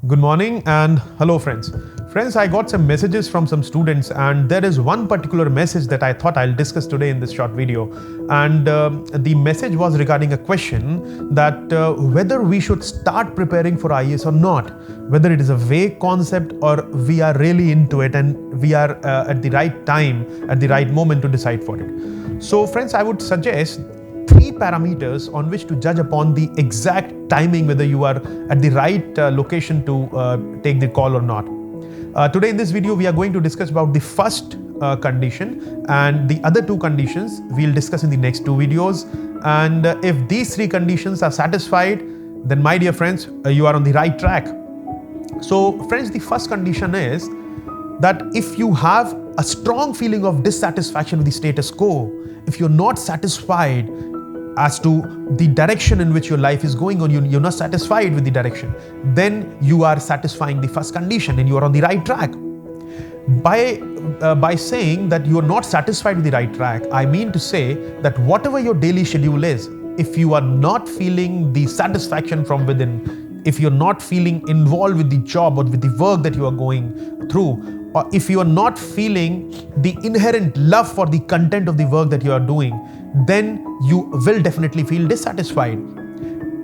Good morning and hello friends. Friends, I got some messages from some students and there is one particular message that I thought I'll discuss today in this short video. And the message was regarding a question that whether we should start preparing for IAS or not, whether it is a vague concept or we are really into it and we are at the right time, at the right moment to decide for it. So friends, I would suggest three parameters on which to judge upon the exact timing whether you are at the right location to take the call or not. Today in this video we are going to discuss about the first condition, and the other two conditions we'll discuss in the next two videos. And if these three conditions are satisfied, then my dear friends, you are on the right track. So friends, the first condition is that if you have a strong feeling of dissatisfaction with the status quo, if you're not satisfied as to the direction in which your life is going on, you're not satisfied with the direction, then you are satisfying the first condition and you are on the right track. By saying that you are not satisfied with the right track, I mean to say that whatever your daily schedule is, if you are not feeling the satisfaction from within, if you're not feeling involved with the job or with the work that you are going through, or if you are not feeling the inherent love for the content of the work that you are doing, then you will definitely feel dissatisfied.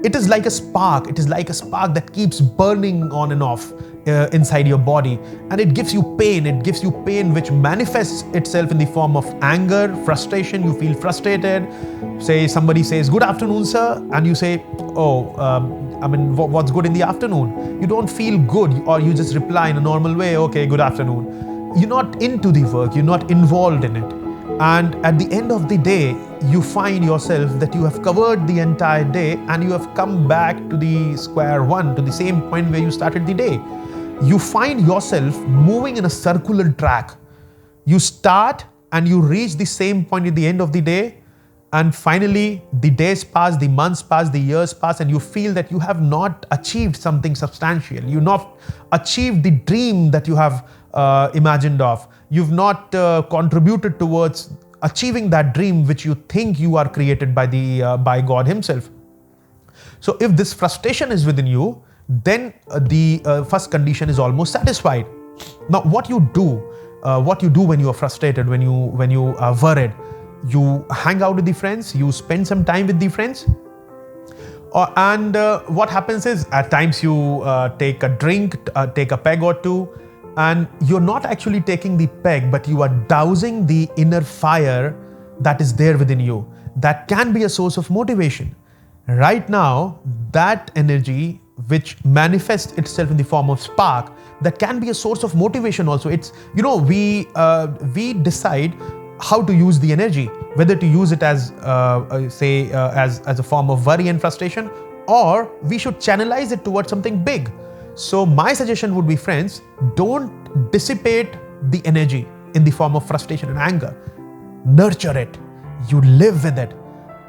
It is like a spark. It is like a spark that keeps burning on and off inside your body, and it gives you pain. It gives you pain which manifests itself in the form of anger, frustration. You feel frustrated. Say somebody says, "Good afternoon, sir," and you say, "Oh, what's good in the afternoon?" You don't feel good, or you just reply in a normal way, "Okay, good afternoon." You're not into the work. You're not involved in it. And at the end of the day, you find yourself that you have covered the entire day and you have come back to the square one, to the same point where you started the day. You find yourself moving in a circular track. You start and you reach the same point at the end of the day. And finally, the days pass, the months pass, the years pass, and you feel that you have not achieved something substantial. You've not achieved the dream that you have imagined of. You've not contributed towards achieving that dream which you think you are created by God Himself. So if this frustration is within you, then the first condition is almost satisfied. Now, what you do when you are frustrated, when you are worried, you hang out with the friends, you spend some time with the friends, and what happens is at times you take a drink, take a peg or two, and you're not actually taking the peg, but you are dousing the inner fire that is there within you. That can be a source of motivation. Right now, that energy which manifests itself in the form of spark, that can be a source of motivation also. It's, we decide how to use the energy, whether to use it as as a form of worry and frustration, or we should channelize it towards something big. So my suggestion would be, friends, don't dissipate the energy in the form of frustration and anger. Nurture it. You live with it.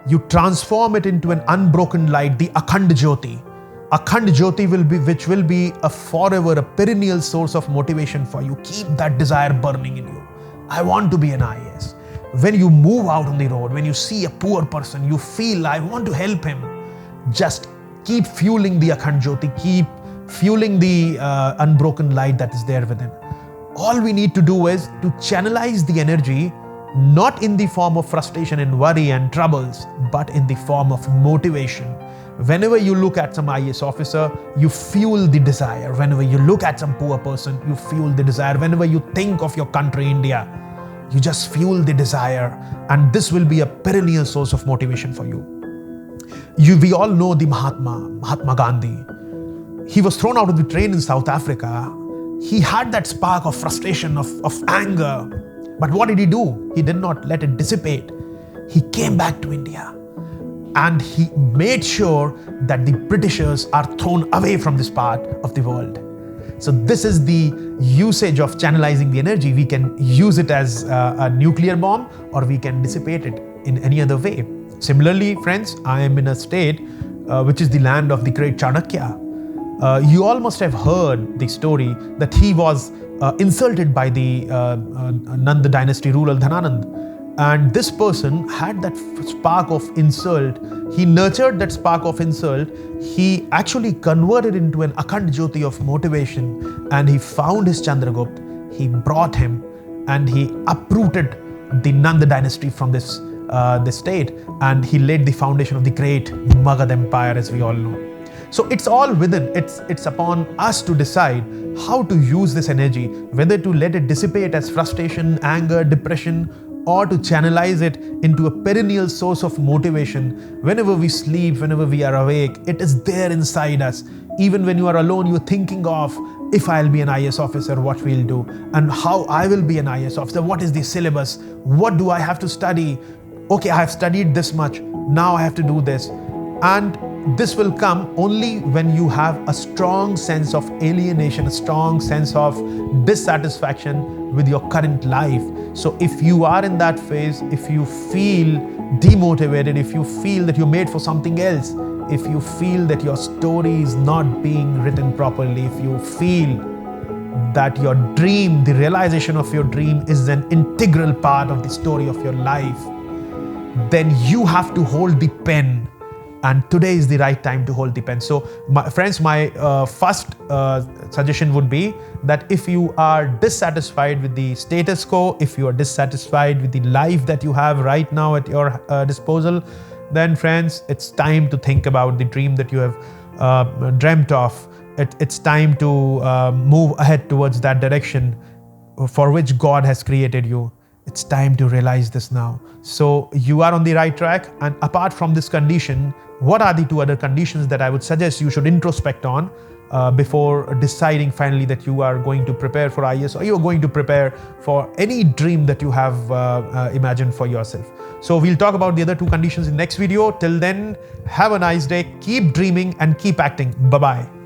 You transform it into an unbroken light, the Akhand Jyoti. Akhand Jyoti which will be a forever, a perennial source of motivation for you. Keep that desire burning in you. I want to be an IAS. When you move out on the road, when you see a poor person, you feel, I want to help him. Just keep fueling the Akhand Jyoti. Keep fueling the unbroken light that is there within. All we need to do is to channelize the energy, not in the form of frustration and worry and troubles, but in the form of motivation. Whenever you look at some IAS officer, you fuel the desire. Whenever you look at some poor person, you fuel the desire. Whenever you think of your country, India, you just fuel the desire, and this will be a perennial source of motivation for you. We all know the Mahatma Gandhi. He was thrown out of the train in South Africa. He had that spark of frustration, of anger. But what did he do? He did not let it dissipate. He came back to India and he made sure that the Britishers are thrown away from this part of the world. So this is the usage of channelizing the energy. We can use it as a nuclear bomb, or we can dissipate it in any other way. Similarly, friends, I am in a state which is the land of the great Chanakya. You all must have heard the story that he was insulted by the Nanda dynasty ruler Dhananand. And this person had that spark of insult. He nurtured that spark of insult. He actually converted into an Akhand Jyoti of motivation, and he found his Chandragupta. He brought him and he uprooted the Nanda dynasty from this state, and he laid the foundation of the great Magad Empire, as we all know. So it's all within. It's upon us to decide how to use this energy, whether to let it dissipate as frustration, anger, depression, or to channelize it into a perennial source of motivation. Whenever we sleep, whenever we are awake, it is there inside us. Even when you are alone, you're thinking of, if I'll be an IAS officer, what we'll do, and how I will be an IAS officer. What is the syllabus? What do I have to study? Okay, I have studied this much. Now I have to do this. And this will come only when you have a strong sense of alienation, a strong sense of dissatisfaction with your current life. So if you are in that phase, if you feel demotivated, if you feel that you're made for something else, if you feel that your story is not being written properly, if you feel that your dream, the realization of your dream is an integral part of the story of your life, then you have to hold the pen. And today is the right time to hold the pen. So, friends, my first suggestion would be that if you are dissatisfied with the status quo, if you are dissatisfied with the life that you have right now at your disposal, then friends, it's time to think about the dream that you have dreamt of. It's time to move ahead towards that direction for which God has created you. It's time to realize this now. So you are on the right track. And apart from this condition, what are the two other conditions that I would suggest you should introspect on before deciding finally that you are going to prepare for IAS, or you are going to prepare for any dream that you have imagined for yourself? So we'll talk about the other two conditions in the next video. Till then, have a nice day. Keep dreaming and keep acting. Bye-bye.